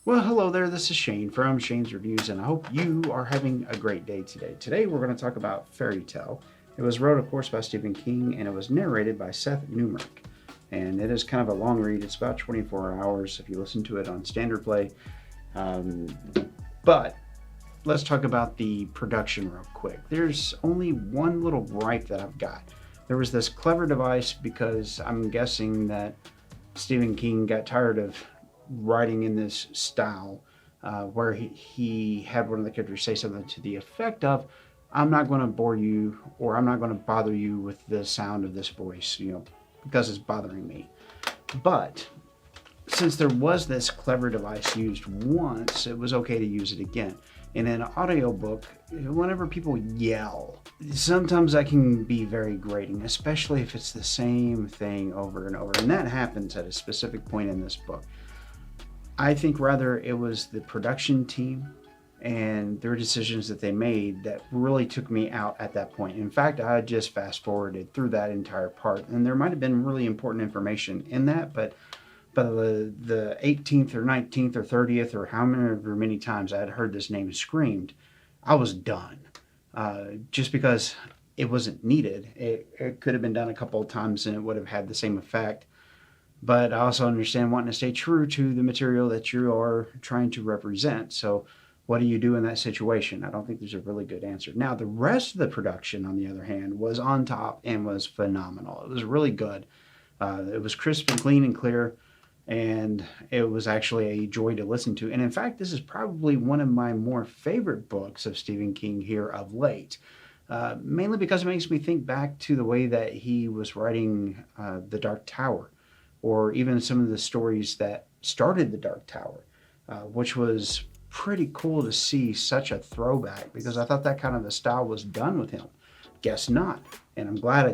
Well, hello there. This is Shane from Shane's Reviews, and I hope you are having a great day today. Today, we're going to talk about Fairy Tale. It was wrote, of course, by Stephen King, and it was narrated by Seth Newmark. And it is kind of a long read. It's about 24 hours if you listen to it on standard play. Um, but let's talk about the production real quick. There's only one little gripe that I've got. There was this clever device because I'm guessing that Stephen King got tired of writing in this style where he had one of the characters say something to the effect of, I'm not going to bore you or I'm not going to bother you with the sound of this voice, because it's bothering me. But since there was this clever device used once, it was okay to use it again. In an audiobook, whenever people yell, sometimes that can be very grating, especially if it's the same thing over and over. And that happens at a specific point in this book. I think rather it was the production team and their decisions that they made that really took me out at that point. In fact, I just fast forwarded through that entire part, and there might have been really important information in that, but by the 18th or 19th or 30th or however many times I had heard this name screamed, I was done. Just because it wasn't needed. It could have been done a couple of times and it would have had the same effect. But I also understand wanting to stay true to the material that you are trying to represent. So what do you do in that situation? I don't think there's a really good answer. Now, the rest of the production, on the other hand, was on top and was phenomenal. It was really good. It was crisp and clean and clear, and it was actually a joy to listen to. And in fact, this is probably one of my more favorite books of Stephen King here of late. Mainly because it makes me think back to the way that he was writing The Dark Tower, or even some of the stories that started The Dark Tower, which was pretty cool to see such a throwback because I thought that kind of a style was done with him. Guess not, and I'm glad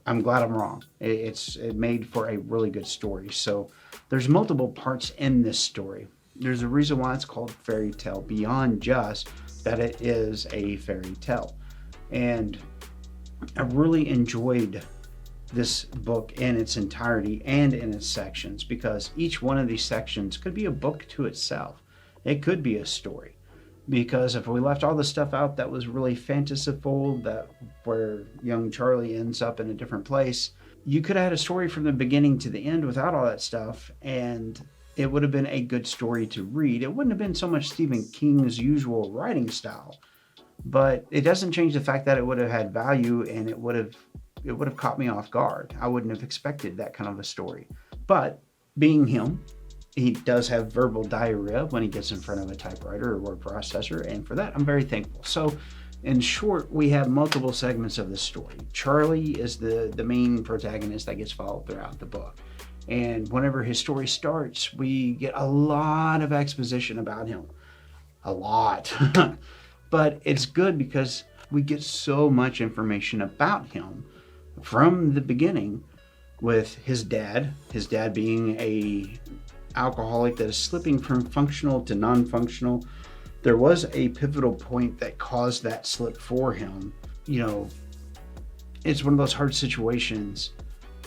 I'm wrong. It made for a really good story. So there's multiple parts in this story. There's a reason why it's called fairy tale beyond just that it is a fairy tale, and I really enjoyed this book in its entirety and in its sections because each one of these sections could be a book to itself. It could be a story. Because if we left all the stuff out that was really fanciful, that where young Charlie ends up in a different place, you could have had a story from the beginning to the end without all that stuff, and it would have been a good story to read. It wouldn't have been so much Stephen King's usual writing style, but it doesn't change the fact that it would have had value and it would have caught me off guard. I wouldn't have expected that kind of a story. But being him, he does have verbal diarrhea when he gets in front of a typewriter or word processor, and for that, I'm very thankful. So, in short, we have multiple segments of the story. Charlie is the main protagonist that gets followed throughout the book. And whenever his story starts, we get a lot of exposition about him. A lot. But it's good because we get so much information about him from the beginning with his dad being a alcoholic that is slipping from functional to non-functional. There was a pivotal point that caused that slip for him. It's one of those hard situations,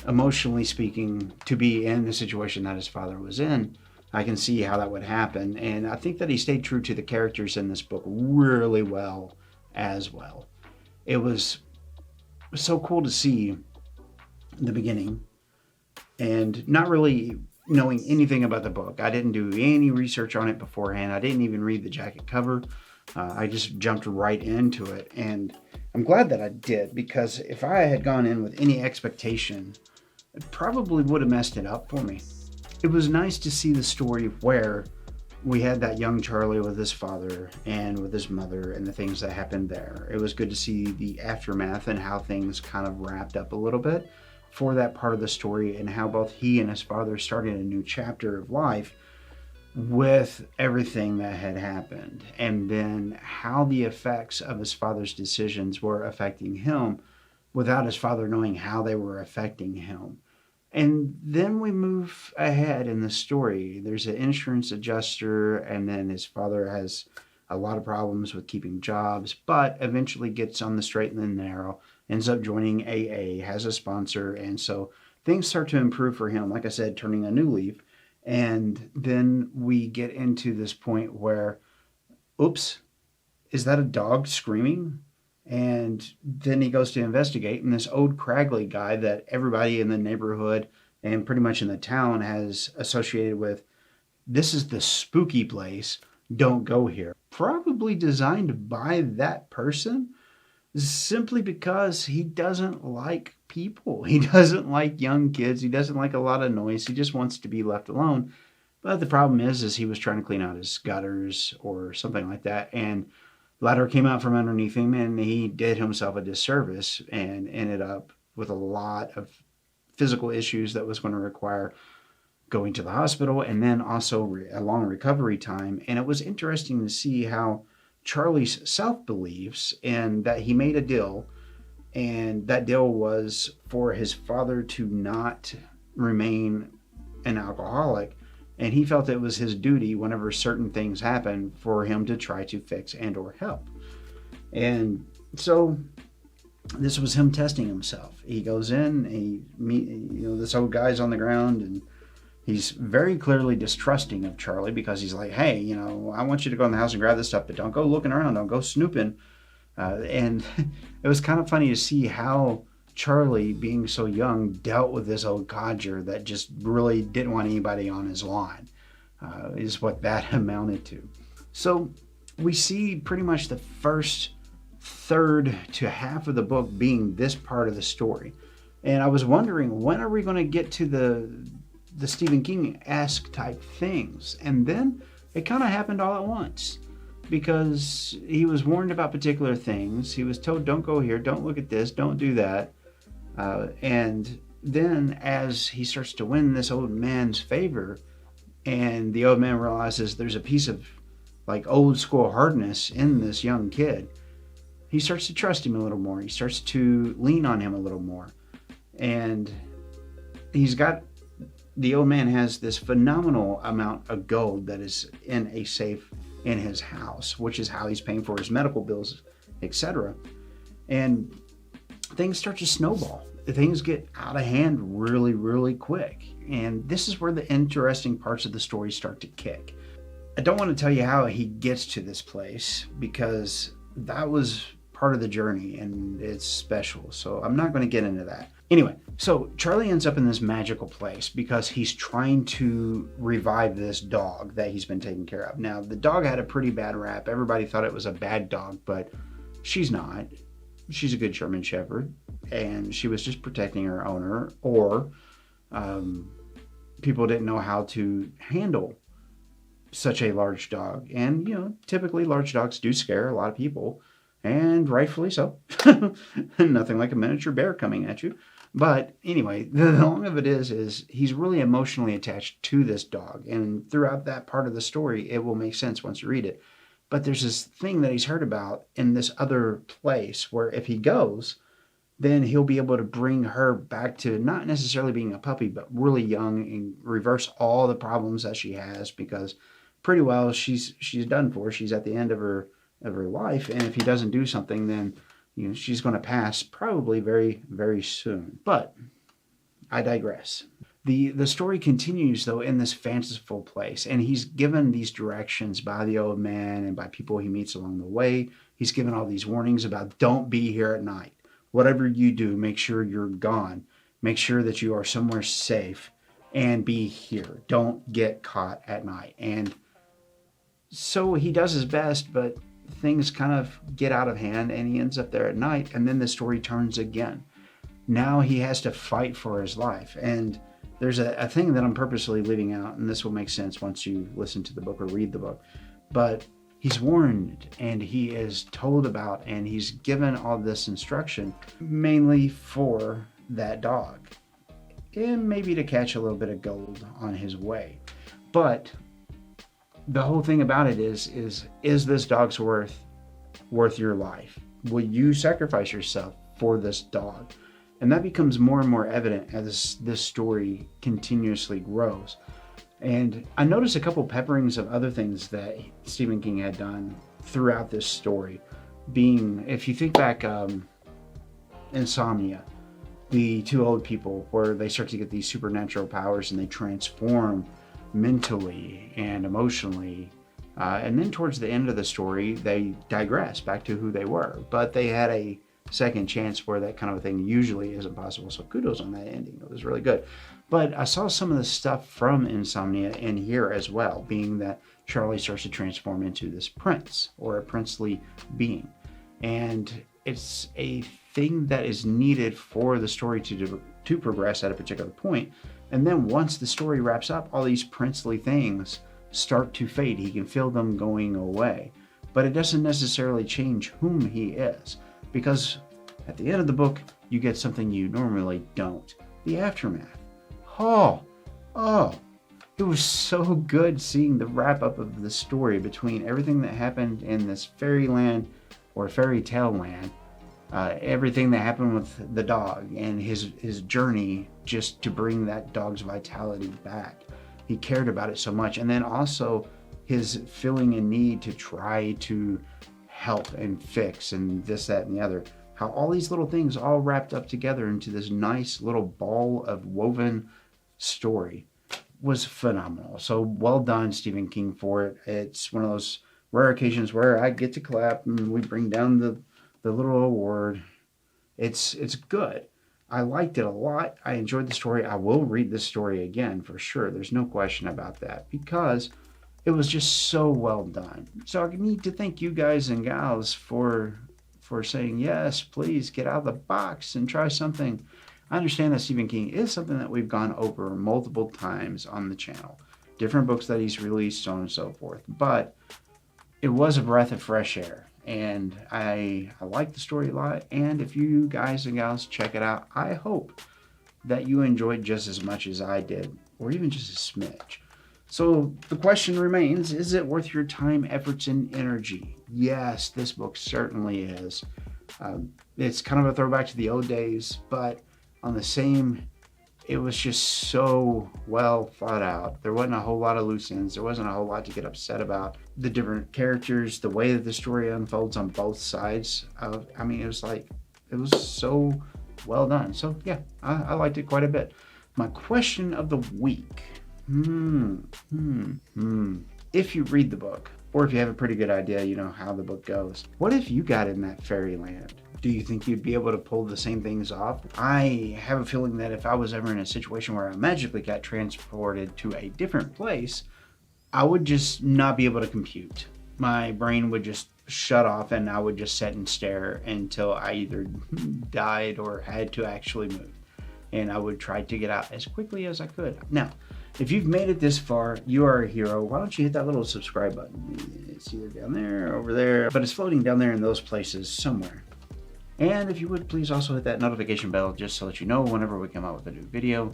emotionally speaking, to be in the situation that his father was in. I can see how that would happen, and I think that he stayed true to the characters in this book really well as well. It was so cool to see the beginning and not really knowing anything about the book. I didn't do any research on it beforehand. I didn't even read the jacket cover. I just jumped right into it, and I'm glad that I did because if I had gone in with any expectation, it probably would have messed it up for me. It was nice to see the story where we had that young Charlie with his father and with his mother and the things that happened there. It was good to see the aftermath and how things kind of wrapped up a little bit for that part of the story, and how both he and his father started a new chapter of life with everything that had happened, and then how the effects of his father's decisions were affecting him without his father knowing how they were affecting him. And then we move ahead in the story. There's an insurance adjuster, and then his father has a lot of problems with keeping jobs, but eventually gets on the straight and the narrow, ends up joining AA, has a sponsor, and so things start to improve for him. Like I said, turning a new leaf, And then we get into this point where, oops, is that a dog screaming? And then he goes to investigate, and this old Cragley guy that everybody in the neighborhood and pretty much in the town has associated with, this is the spooky place, don't go here. Probably designed by that person simply because he doesn't like people. He doesn't like young kids. He doesn't like a lot of noise. He just wants to be left alone. But the problem is he was trying to clean out his gutters or something like that, and ladder came out from underneath him, and he did himself a disservice and ended up with a lot of physical issues that was going to require going to the hospital and then also a long recovery time. And it was interesting to see how Charlie's self-beliefs and that he made a deal, and that deal was for his father to not remain an alcoholic, and he felt it was his duty whenever certain things happened for him to try to fix and or help. And so this was him testing himself. He goes in, this old guy's on the ground, and he's very clearly distrusting of Charlie because he's like, hey, I want you to go in the house and grab this stuff, but don't go looking around, don't go snooping. And it was kind of funny to see how Charlie, being so young, dealt with this old codger that just really didn't want anybody on his lawn, is what that amounted to. So we see pretty much the first third to half of the book being this part of the story. And I was wondering, when are we going to get to the Stephen King-esque type things? And then it kind of happened all at once, because he was warned about particular things. He was told, don't go here, don't look at this, don't do that. And then as he starts to win this old man's favor, and the old man realizes there's a piece of like old school hardness in this young kid, he starts to trust him a little more. He starts to lean on him a little more. And the old man has this phenomenal amount of gold that is in a safe in his house, which is how he's paying for his medical bills, etc. And things start to snowball. Things get out of hand really, really quick. And this is where the interesting parts of the story start to kick. I don't want to tell you how he gets to this place, because that was part of the journey and it's special. So I'm not going to get into that. Anyway, so Charlie ends up in this magical place because he's trying to revive this dog that he's been taking care of. Now, the dog had a pretty bad rap. Everybody thought it was a bad dog, but she's not. She's a good German Shepherd, and she was just protecting her owner, or people didn't know how to handle such a large dog. And, typically large dogs do scare a lot of people, and rightfully so. Nothing like a miniature bear coming at you. But anyway, the long of it is he's really emotionally attached to this dog. And throughout that part of the story, it will make sense once you read it. But there's this thing that he's heard about in this other place where if he goes, then he'll be able to bring her back to not necessarily being a puppy, but really young, and reverse all the problems that she has, because pretty well she's done for. She's at the end of her life. And if he doesn't do something, then she's going to pass probably very, very soon. But I digress. The story continues, though, in this fanciful place. And he's given these directions by the old man and by people he meets along the way. He's given all these warnings about don't be here at night. Whatever you do, make sure you're gone. Make sure that you are somewhere safe and be here. Don't get caught at night. And so he does his best, but things kind of get out of hand and he ends up there at night. And then the story turns again. Now he has to fight for his life. And there's a thing that I'm purposely leaving out, and this will make sense once you listen to the book or read the book. But he's warned and he is told about, and he's given all this instruction mainly for that dog, and maybe to catch a little bit of gold on his way. But the whole thing about it is this dog's worth your life? Will you sacrifice yourself for this dog? And that becomes more and more evident as this story continuously grows. And I noticed a couple pepperings of other things that Stephen King had done throughout this story. Being, if you think back, Insomnia, the two old people, where they start to get these supernatural powers and they transform mentally and emotionally. And then towards the end of the story, they digress back to who they were. But they had a second chance where that kind of thing usually isn't possible. So kudos on that ending. It was really good. But I saw some of the stuff from Insomnia in here as well, being that Charlie starts to transform into this prince or a princely being. And it's a thing that is needed for the story to progress at a particular point. And then once the story wraps up, all these princely things start to fade. He can feel them going away. But it doesn't necessarily change whom he is, because at the end of the book, you get something you normally don't. The aftermath. Oh, it was so good seeing the wrap up of the story between everything that happened in this fairyland or fairy tale land, everything that happened with the dog and his journey just to bring that dog's vitality back. He cared about it so much. And then also his feeling a need to try to help and fix and this, that, and the other. How all these little things all wrapped up together into this nice little ball of woven story was phenomenal. So well done, Stephen King, for it. It's one of those rare occasions where I get to clap and we bring down the little award. It's good. I liked it a lot. I enjoyed the story. I will read this story again for sure. There's no question about that, because it was just so well done. So I need to thank you guys and gals for saying, yes, please get out of the box and try something. I understand that Stephen King is something that we've gone over multiple times on the channel. Different books that he's released, so on and so forth. But it was a breath of fresh air. And I like the story a lot. And if you guys and gals check it out, I hope that you enjoyed just as much as I did, or even just a smidge. So the question remains, is it worth your time, efforts, and energy? Yes, this book certainly is. It's kind of a throwback to the old days, but on the same, it was just so well thought out. There wasn't a whole lot of loose ends. There wasn't a whole lot to get upset about. The different characters, the way that the story unfolds on both sides. It was so well done. So yeah, I liked it quite a bit. My question of the week. If you read the book, or if you have a pretty good idea, how the book goes, what if you got in that fairyland? Do you think you'd be able to pull the same things off? I have a feeling that if I was ever in a situation where I magically got transported to a different place, I would just not be able to compute. My brain would just shut off and I would just sit and stare until I either died or had to actually move. And I would try to get out as quickly as I could. Now, if you've made it this far, you are a hero. Why don't you hit that little subscribe button? It's either down there or over there, but it's floating down there in those places somewhere. And if you would, please also hit that notification bell just so that you know whenever we come out with a new video.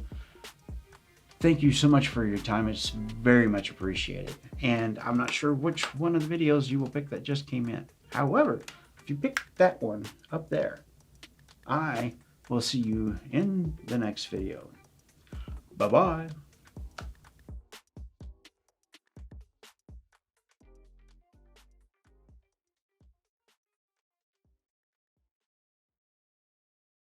Thank you so much for your time. It's very much appreciated. And I'm not sure which one of the videos you will pick that just came in. However, if you pick that one up there, I will see you in the next video. Bye-bye.